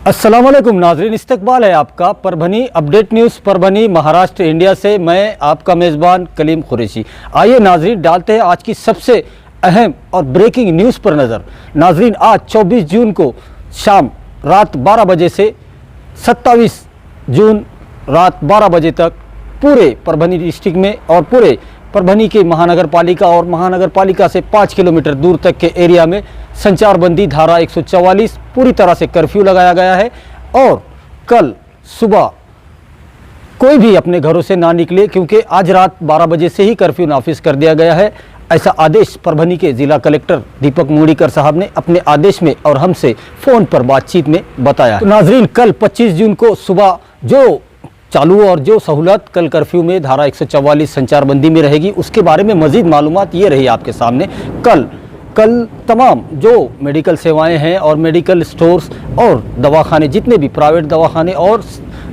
अस्सलाम वालेकुम नाजरीन, इस्तकबाल है आपका Parbhani update news Parbhani Maharashtra India से। मैं आपका मेज़बान कलीम कुरैशी। आइए नाजरीन, डालते हैं आज की सबसे अहम और ब्रेकिंग न्यूज़ पर नज़र। नाजरीन, आज 24 जून को शाम रात 12 बजे से 27 जून रात 12 बजे तक पूरे परभनी डिस्ट्रिक्ट में और पूरे परभनी के महानगर पालिका और महानगर पालिका से 5 किलोमीटर दूर तक के एरिया में संचारबंदी धारा 144 पूरी तरह से कर्फ्यू लगाया गया है। और कल सुबह कोई भी अपने घरों से ना निकले, क्योंकि आज रात 12 बजे से ही कर्फ्यू नाफिज कर दिया गया है। ऐसा आदेश परभनी के जिला कलेक्टर दीपक मुगड़ीकर साहब ने अपने आदेश में और हमसे फ़ोन पर बातचीत में बताया। तो नाजरीन, कल 25 जून को सुबह जो चालू और जो सहूलत कल कर्फ्यू में धारा 144 संचारबंदी में रहेगी, उसके बारे में मज़ीद मालूमात ये रही आपके सामने। कल तमाम जो मेडिकल सेवाएं हैं और मेडिकल स्टोर्स और दवाखाने, जितने भी प्राइवेट दवाखाने और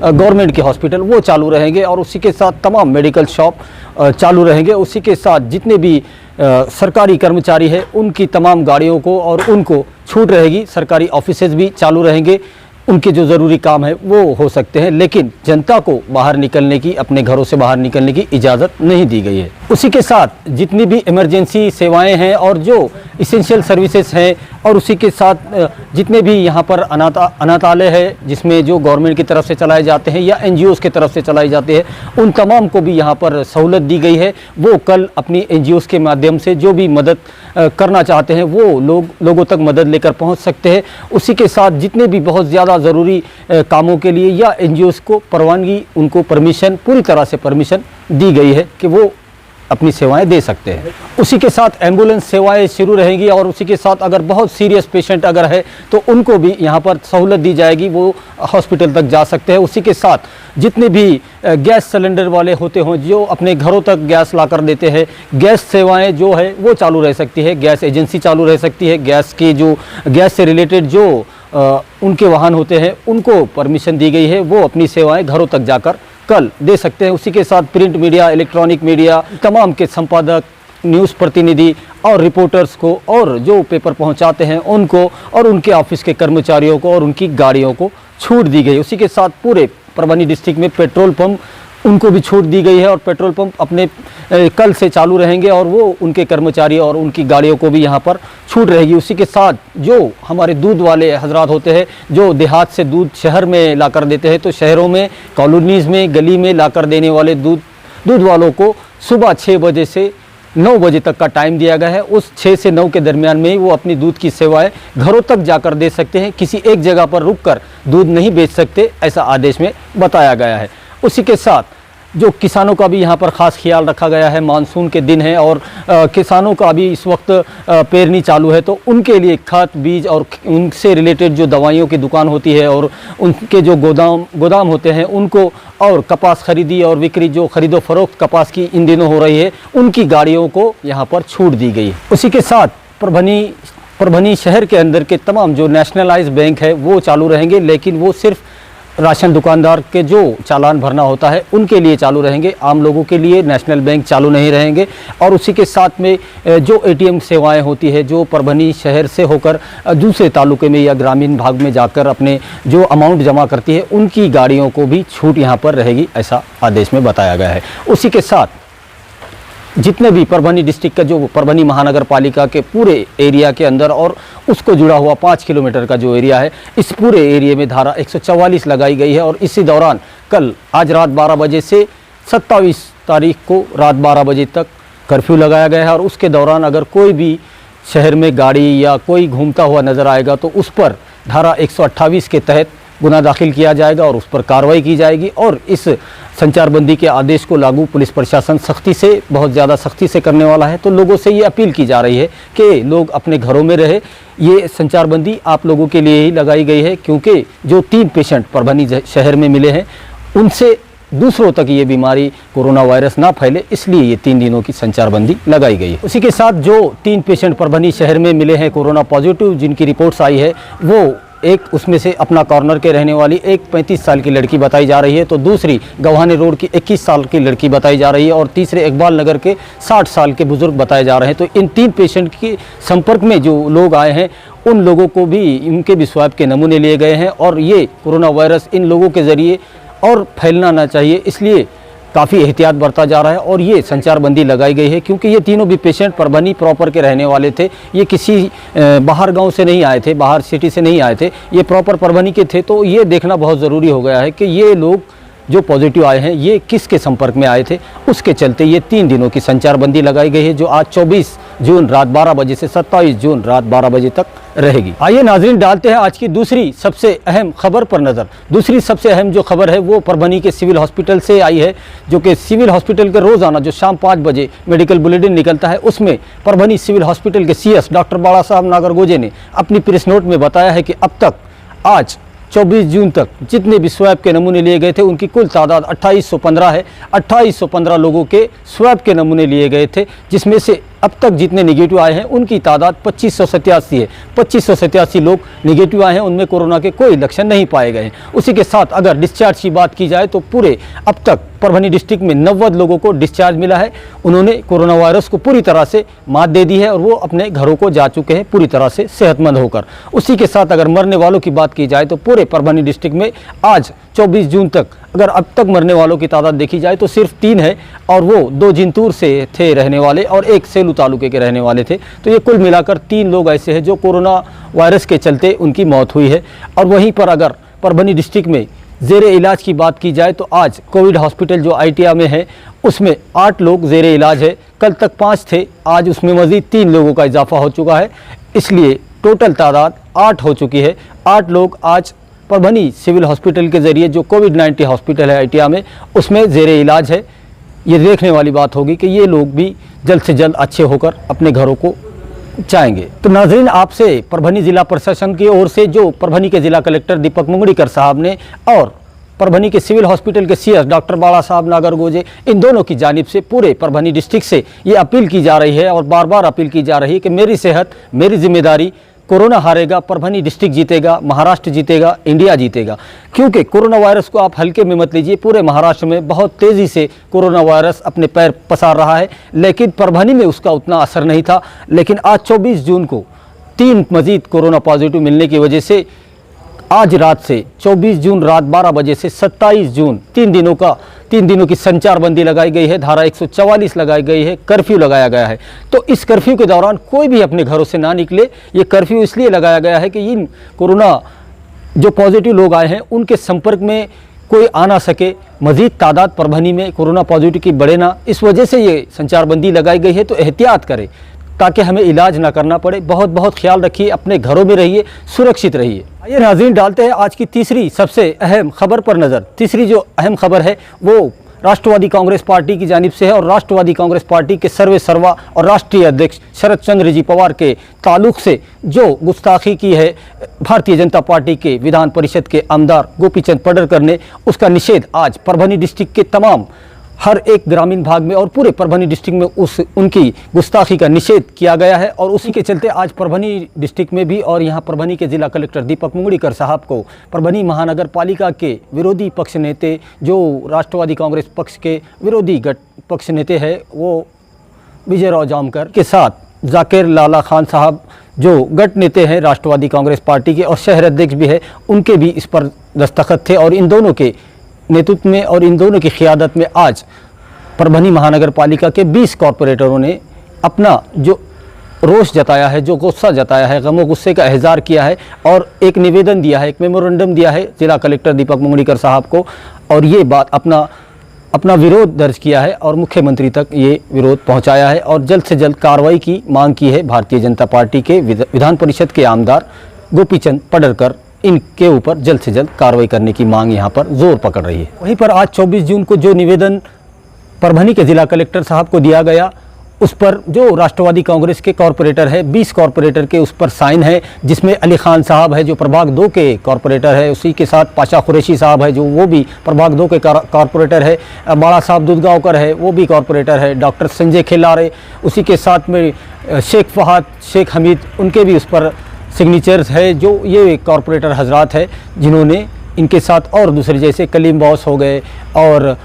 गवर्नमेंट के हॉस्पिटल, वो चालू रहेंगे और उसी के साथ तमाम मेडिकल शॉप चालू रहेंगे। उसी के साथ जितने भी सरकारी कर्मचारी हैं उनकी तमाम गाड़ियों को और उनको छूट रहेगी। सरकारी ऑफिसेज भी चालू रहेंगे, उनके जो ज़रूरी काम है वो हो सकते हैं, लेकिन जनता को बाहर निकलने की, अपने घरों से बाहर निकलने की इजाज़त नहीं दी गई है। उसी के साथ जितनी भी इमरजेंसी सेवाएं हैं और जो इसेंशियल सर्विसेज हैं और उसी के साथ जितने भी यहाँ पर अनाथालय है, जिसमें जो गवर्नमेंट की तरफ से चलाए जाते हैं या NGOs की तरफ से चलाई जाती है, उन तमाम को भी यहाँ पर सहूलत दी गई है। वो कल अपनी NGOs के माध्यम से जो भी मदद करना चाहते हैं वो लोगों तक मदद लेकर पहुँच सकते हैं। उसी के साथ जितने भी बहुत ज़्यादा ज़रूरी कामों के लिए या NGOs को परवानगी, उनको परमिशन, पूरी तरह से परमिशन दी गई है कि वो अपनी सेवाएं दे सकते हैं। उसी के साथ एम्बुलेंस सेवाएं शुरू रहेंगी और उसी के साथ अगर बहुत सीरियस पेशेंट अगर है तो उनको भी यहाँ पर सहूलत दी जाएगी, वो हॉस्पिटल तक जा सकते हैं। उसी के साथ जितने भी गैस सिलेंडर वाले होते हों जो अपने घरों तक गैस ला कर देते हैं, गैस सेवाएं जो है वो चालू रह सकती है, गैस एजेंसी चालू रह सकती है। गैस की जो गैस से रिलेटेड जो उनके वाहन होते हैं उनको परमिशन दी गई है, वो अपनी सेवाएं घरों तक जाकर कल दे सकते हैं। उसी के साथ प्रिंट मीडिया, इलेक्ट्रॉनिक मीडिया, तमाम के संपादक, न्यूज़ प्रतिनिधि और रिपोर्टर्स को और जो पेपर पहुंचाते हैं उनको और उनके ऑफिस के कर्मचारियों को और उनकी गाड़ियों को छूट दी गई। उसी के साथ पूरे परभनी डिस्ट्रिक्ट में पेट्रोल पंप, उनको भी छूट दी गई है और पेट्रोल पंप अपने कल से चालू रहेंगे और वो उनके कर्मचारी और उनकी गाड़ियों को भी यहाँ पर छूट रहेगी। उसी के साथ जो हमारे दूध वाले हजरात होते हैं जो देहात से दूध शहर में ला कर देते हैं, तो शहरों में, कॉलोनीज़ में, गली में ला कर देने वाले दूध वालों को सुबह 6 बजे से 9 बजे तक का टाइम दिया गया है। उस 6 से 9 के दरमियान में ही वो अपनी दूध की सेवाएं घरों तक जाकर दे सकते हैं, किसी एक जगह पर रुककर दूध नहीं बेच सकते, ऐसा आदेश में बताया गया है। उसी के साथ जो किसानों का भी यहाँ पर ख़ास ख्याल रखा गया है, मानसून के दिन है और किसानों का भी इस वक्त पेरनी चालू है, तो उनके लिए खाद, बीज और उनसे रिलेटेड जो दवाइयों की दुकान होती है और उनके जो गोदाम होते हैं उनको, और कपास खरीदी और बिक्री, जो खरीदो फरोख्त कपास की इन दिनों हो रही है, उनकी गाड़ियों को यहाँ पर छूट दी गई। उसी के साथ परभनी शहर के अंदर के तमाम जो नेशनलाइज बैंक है वो चालू रहेंगे, लेकिन वो सिर्फ राशन दुकानदार के जो चालान भरना होता है उनके लिए चालू रहेंगे, आम लोगों के लिए नेशनल बैंक चालू नहीं रहेंगे। और उसी के साथ में जो ATM सेवाएं होती है जो परभनी शहर से होकर दूसरे तालुके में या ग्रामीण भाग में जाकर अपने जो अमाउंट जमा करती है, उनकी गाड़ियों को भी छूट यहाँ पर रहेगी, ऐसा आदेश में बताया गया है। उसी के साथ जितने भी परभनी डिस्ट्रिक्ट का जो परभनी महानगर पालिका के पूरे एरिया के अंदर और उसको जुड़ा हुआ 5 किलोमीटर का जो एरिया है, इस पूरे एरिया में धारा 144 लगाई गई है। और इसी दौरान कल आज रात 12 बजे से 27 तारीख को रात 12 बजे तक कर्फ्यू लगाया गया है। और उसके दौरान अगर कोई भी शहर में गाड़ी या कोई घूमता हुआ नज़र आएगा तो उस पर धारा 128 के तहत गुना दाखिल किया जाएगा और उस पर कार्रवाई की जाएगी। और इस संचारबंदी के आदेश को लागू पुलिस प्रशासन बहुत ज़्यादा सख्ती से करने वाला है। तो लोगों से ये अपील की जा रही है कि लोग अपने घरों में रहे। ये संचारबंदी आप लोगों के लिए ही लगाई गई है, क्योंकि जो 3 पेशेंट परभनी शहर में मिले हैं उनसे दूसरों तक ये बीमारी कोरोना वायरस ना फैले, इसलिए ये 3 दिनों की संचारबंदी लगाई गई है। उसी के साथ जो 3 पेशेंट परभनी शहर में मिले हैं कोरोना पॉजिटिव, जिनकी रिपोर्ट्स आई है, वो एक उसमें से अपना कॉर्नर के रहने वाली एक 35 साल की लड़की बताई जा रही है, तो दूसरी गव्हाने रोड की 21 साल की लड़की बताई जा रही है और तीसरे इकबाल नगर के 60 साल के बुजुर्ग बताए जा रहे हैं। तो इन 3 पेशेंट के संपर्क में जो लोग आए हैं उन लोगों को भी, उनके भी स्वैब के नमूने लिए गए हैं और ये कोरोना वायरस इन लोगों के ज़रिए और फैलना ना चाहिए, इसलिए काफ़ी एहतियात बरता जा रहा है और ये संचारबंदी लगाई गई है। क्योंकि ये तीनों भी पेशेंट परभनी प्रॉपर के रहने वाले थे, ये किसी बाहर गांव से नहीं आए थे, बाहर सिटी से नहीं आए थे, ये प्रॉपर परभनी के थे। तो ये देखना बहुत ज़रूरी हो गया है कि ये लोग जो पॉजिटिव आए हैं ये किसके संपर्क में आए थे। उसके चलते ये 3 दिनों की संचारबंदी लगाई गई है, जो आज 24 जून रात 12 बजे से 27 जून रात 12 बजे तक रहेगी। आइए नाजरीन, डालते हैं आज की दूसरी सबसे अहम खबर पर नज़र। दूसरी सबसे अहम जो खबर है वो परभनी के सिविल हॉस्पिटल से आई है, जो कि सिविल हॉस्पिटल के रोज़ाना जो शाम 5 बजे मेडिकल बुलेटिन निकलता है, उसमें परभनी सिविल हॉस्पिटल के CS डॉक्टर बाला साहब नागरगोजे ने अपनी प्रेस नोट में बताया है कि अब तक आज 24 जून तक जितने भी स्वैब के नमूने लिए गए थे उनकी कुल तादाद 2815 है। 2815 लोगों के स्वैब के नमूने लिए गए थे, जिसमें से अब तक जितने निगेटिव आए हैं उनकी तादाद 2587 है। 2587 लोग निगेटिव आए हैं, उनमें कोरोना के कोई लक्षण नहीं पाए गए हैं। उसी के साथ अगर डिस्चार्ज की बात की जाए तो पूरे अब तक परभनी डिस्ट्रिक्ट में 90 लोगों को डिस्चार्ज मिला है। उन्होंने कोरोना वायरस को पूरी तरह से मात दे दी है और वो अपने घरों को जा चुके हैं पूरी तरह से सेहतमंद होकर। उसी के साथ अगर मरने वालों की बात की जाए तो पूरे परभनी डिस्ट्रिक्ट में आज 24 जून तक अगर अब तक मरने वालों की तादाद देखी जाए तो सिर्फ 3 है, और वो 2 जिंतूर से थे रहने वाले और 1 सेलू तालुके के रहने वाले थे। तो ये कुल मिलाकर 3 लोग ऐसे हैं जो कोरोना वायरस के चलते उनकी मौत हुई है। और वहीं पर अगर परभनी डिस्ट्रिक्ट में ज़ेरे इलाज की बात की जाए तो आज कोविड हॉस्पिटल जो ITI में है उसमें 8 लोग ज़ेरे इलाज है। कल तक 5 थे, आज उसमें मज़ीद 3 लोगों का इजाफा हो चुका है, इसलिए टोटल तादाद 8 हो चुकी है। 8 लोग आज परभनी सिविल हॉस्पिटल के ज़रिए जो कोविड-19 हॉस्पिटल है ITI में उसमें ज़ेरे इलाज है। ये देखने वाली बात होगी कि ये लोग भी जल्द से जल्द अच्छे होकर अपने घरों को जाएंगे। तो नाजरीन, आपसे परभनी ज़िला प्रशासन की ओर से जो परभनी के ज़िला कलेक्टर दीपक मुंगड़ीकर साहब ने और परभनी के सिविल हॉस्पिटल के CS डॉक्टर बाला साहब नागरगोजे, इन दोनों की जानिब से पूरे परभनी डिस्ट्रिक्ट से ये अपील की जा रही है और बार बार अपील की जा रही है कि मेरी सेहत मेरी जिम्मेदारी, कोरोना हारेगा, परभनी डिस्ट्रिक्ट जीतेगा, महाराष्ट्र जीतेगा, इंडिया जीतेगा। क्योंकि कोरोना वायरस को आप हल्के में मत लीजिए, पूरे महाराष्ट्र में बहुत तेज़ी से कोरोना वायरस अपने पैर पसार रहा है, लेकिन परभनी में उसका उतना असर नहीं था। लेकिन आज 24 जून को 3 मज़ीद कोरोना पॉजिटिव मिलने की वजह से आज रात से 24 जून रात 12 बजे से 27 जून 3 दिनों की संचारबंदी लगाई गई है। धारा 144 लगाई गई है, कर्फ्यू लगाया गया है। तो इस कर्फ्यू के दौरान कोई भी अपने घरों से ना निकले। ये कर्फ्यू इसलिए लगाया गया है कि इन कोरोना जो पॉजिटिव लोग आए हैं उनके संपर्क में कोई आ ना सके, मज़ीद तादाद परभनी में कोरोना पॉजिटिव की बढ़े ना, इस वजह से ये संचारबंदी लगाई गई है। तो एहतियात करें ताकि हमें इलाज ना करना पड़े। बहुत बहुत ख्याल रखिए, अपने घरों में रहिए, सुरक्षित रहिए। आइए नाज़रीन, डालते हैं आज की तीसरी सबसे अहम खबर पर नज़र। तीसरी जो अहम खबर है वो राष्ट्रवादी कांग्रेस पार्टी की जानिब से है और राष्ट्रवादी कांग्रेस पार्टी के सर्वे सर्वा और राष्ट्रीय अध्यक्ष शरद चंद्र जी पवार के ताल्लुक से जो गुस्ताखी की है भारतीय जनता पार्टी के विधान परिषद के आमदार गोपीचंद पडरकर ने, उसका निषेध आज परभनी डिस्ट्रिक्ट के तमाम हर एक ग्रामीण भाग में और पूरे परभनी डिस्ट्रिक्ट में उनकी गुस्ताखी का निषेध किया गया है। और उसी के चलते आज परभनी डिस्ट्रिक्ट में भी और यहाँ परभनी के ज़िला कलेक्टर दीपक मुंगड़ीकर साहब को परभनी महानगर पालिका के विरोधी पक्ष नेते, जो राष्ट्रवादी कांग्रेस पक्ष के विरोधी गठ पक्ष नेते हैं, वो विजय राव जामकर के साथ जाकिर लाला खान साहब जो गठ नेते हैं राष्ट्रवादी कांग्रेस पार्टी के और शहर अध्यक्ष भी है, उनके भी इस पर दस्तखत थे। और इन दोनों के नेतृत्व में और इन दोनों की क़ियादत में आज परभनी महानगर पालिका के 20 कॉरपोरेटरों ने अपना जो रोष जताया है, जो गुस्सा जताया है, गम व गुस्से का इज़हार किया है और एक निवेदन दिया है, एक मेमोरेंडम दिया है जिला कलेक्टर दीपक मुंगड़ीकर साहब को, और ये बात अपना विरोध दर्ज किया है और मुख्यमंत्री तक ये विरोध पहुंचाया है और जल्द से जल्द कार्रवाई की मांग की है भारतीय जनता पार्टी के विधान परिषद के आमदार गोपीचंद पडरकर। इनके ऊपर जल्द से जल्द कार्रवाई करने की मांग यहाँ पर जोर पकड़ रही है। वहीं पर आज 24 जून को जो निवेदन परभनी के ज़िला कलेक्टर साहब को दिया गया, उस पर जो राष्ट्रवादी कांग्रेस के कॉरपोरेटर है, 20 कॉरपोरेटर के उस पर साइन है, जिसमें अली खान साहब है जो प्रभाग 2 के कॉरपोरेटर है, उसी के साथ पाशा कुरैशी साहब है जो वो भी प्रभाग 2 के कॉरपोरेटर है, बाला साहब दूधगांवकर है वो भी कॉरपोरेटर है, डॉक्टर संजय खिलारे, उसी के साथ में शेख फहद, शेख हमीद, उनके भी उस पर सिग्नेचर्स है। जो ये कॉरपोरेटर हजरात है जिन्होंने इनके साथ और दूसरे जैसे कलीम बॉस हो गए और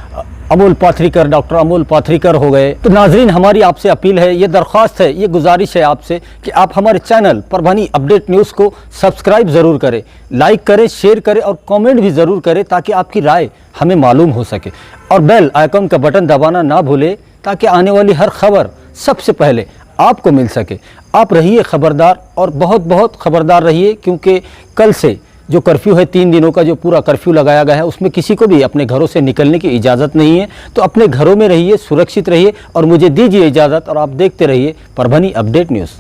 अमोल पाथरीकर, डॉक्टर अमोल पाथरीकर हो गए। तो नाजरीन, हमारी आपसे अपील है, ये दरख्वास्त है, ये गुजारिश है आपसे कि आप हमारे चैनल परभनी अपडेट न्यूज़ को सब्सक्राइब ज़रूर करें, लाइक करें, शेयर करें और कमेंट भी ज़रूर करें ताकि आपकी राय हमें मालूम हो सके। और बेल आइकन का बटन दबाना ना भूलें ताकि आने वाली हर खबर सबसे पहले आपको मिल सके। आप रहिए खबरदार और बहुत बहुत खबरदार रहिए, क्योंकि कल से जो कर्फ्यू है 3 दिनों का जो पूरा कर्फ्यू लगाया गया है उसमें किसी को भी अपने घरों से निकलने की इजाज़त नहीं है। तो अपने घरों में रहिए, सुरक्षित रहिए और मुझे दीजिए इजाज़त और आप देखते रहिए परभनी अपडेट न्यूज़।